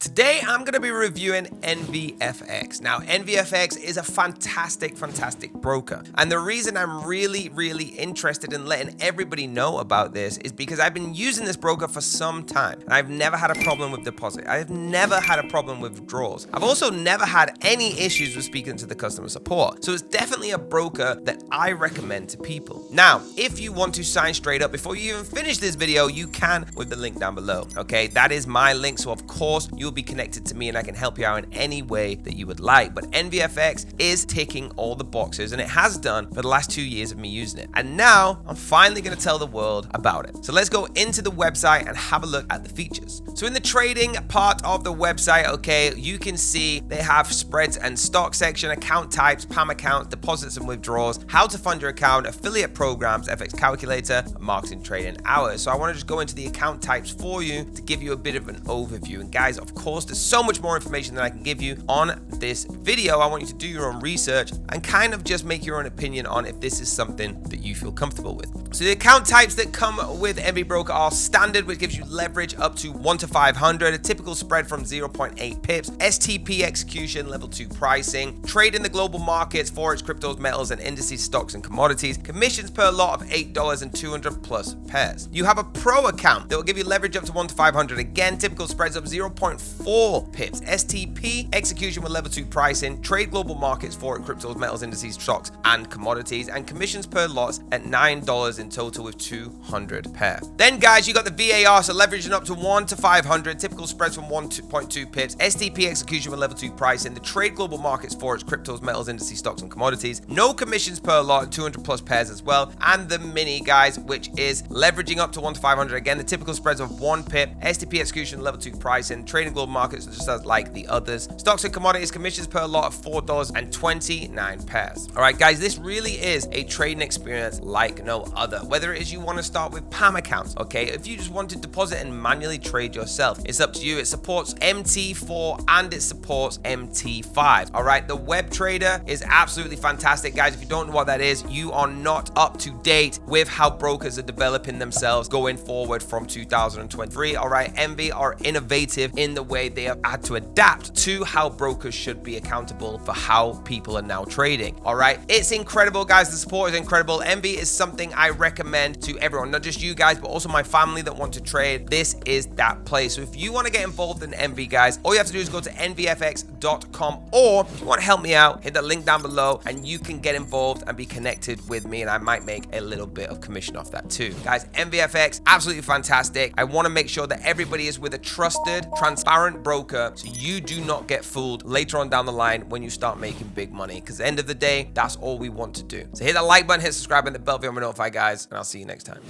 Today, I'm going to be reviewing Envifx. Now, Envifx is a fantastic broker. And the reason I'm really interested in letting everybody know about this is because I've been using this broker for some time. And I've never had a problem with deposit. I've never had a problem with withdrawals. I've also never had any issues with speaking to the customer support. So it's definitely a broker that I recommend to people. Now, if you want to sign straight up before you even finish this video, you can with the link down below. Okay, that is my link. So of course, you'll be connected to me and I can help you out in any way that you would like. But Envifx is ticking all the boxes, and it has done for the last 2 years of me using it. And now I'm finally going to tell the world about it. So let's go into the website and have a look at the features. So in the trading part of the website, okay, you can see they have spreads and stock section, account types, PAM accounts, deposits and withdrawals, how to fund your account, affiliate programs, FX calculator, marketing trading hours. So I want to just go into the account types for you to give you a bit of an overview. And guys, of course, there's so much more information than I can give you on this video. I want you to do your own research and kind of just make your own opinion on if this is something that you feel comfortable with. So the account types that come with Envi Broker are standard, which gives you leverage up to 1 to 500, a typical spread from 0.8 pips, STP execution, level 2 pricing, trade in the global markets, Forex, cryptos, metals, and indices, stocks, and commodities, commissions per lot of $8 and 200 plus pairs. You have a pro account that will give you leverage up to 1 to 500. Again, typical spreads of 0.4 pips, STP execution with level 2 pricing, trade global markets, Forex, cryptos, metals, indices, stocks, and commodities, and commissions per lots at $9 in total with 200 pair. Then guys, you got the VAR, so leveraging up to 1 to 500, typical spreads from 1.2 pips, STP execution with level 2 pricing, the trade global markets, Forex, cryptos, metals, indices, stocks, and commodities, no commissions per lot, 200 plus pairs as well, and the mini guys, which is leveraging up to 1 to 500, again, the typical spreads of 1 pip, STP execution, level 2 pricing, trading global markets just as like the others, stocks and commodities, commissions per lot of $4 and 29 pairs. All right, guys, this really is a trading experience like no other. Whether it is you want to start with PAM accounts, okay, if you just want to deposit and manually trade yourself, it's up to you. It supports MT4 and it supports MT5. All right, the web trader is absolutely fantastic, guys. If you don't know what that is, you are not up to date with how brokers are developing themselves going forward from 2023. All right, Envi are innovative in the way they have had to adapt to how brokers should be accountable for how people are now trading. All right, it's incredible, guys. The support is incredible. Envi is something I recommend to everyone, not just you guys, but also my family that want to trade. This is that place. So if you want to get involved in Envi, guys, all you have to do is go to envifx.com, or if you want to help me out, hit the link down below and you can get involved and be connected with me, and I might make a little bit of commission off that too. Guys, Envifx, absolutely fantastic. I want to make sure that everybody is with a trusted, transparent broker so you do not get fooled later on down the line when you start making big money, because at the end of the day, that's all we want to do. So hit that like button, hit subscribe, and the bell if you want to be notified, guys, and I'll see you next time.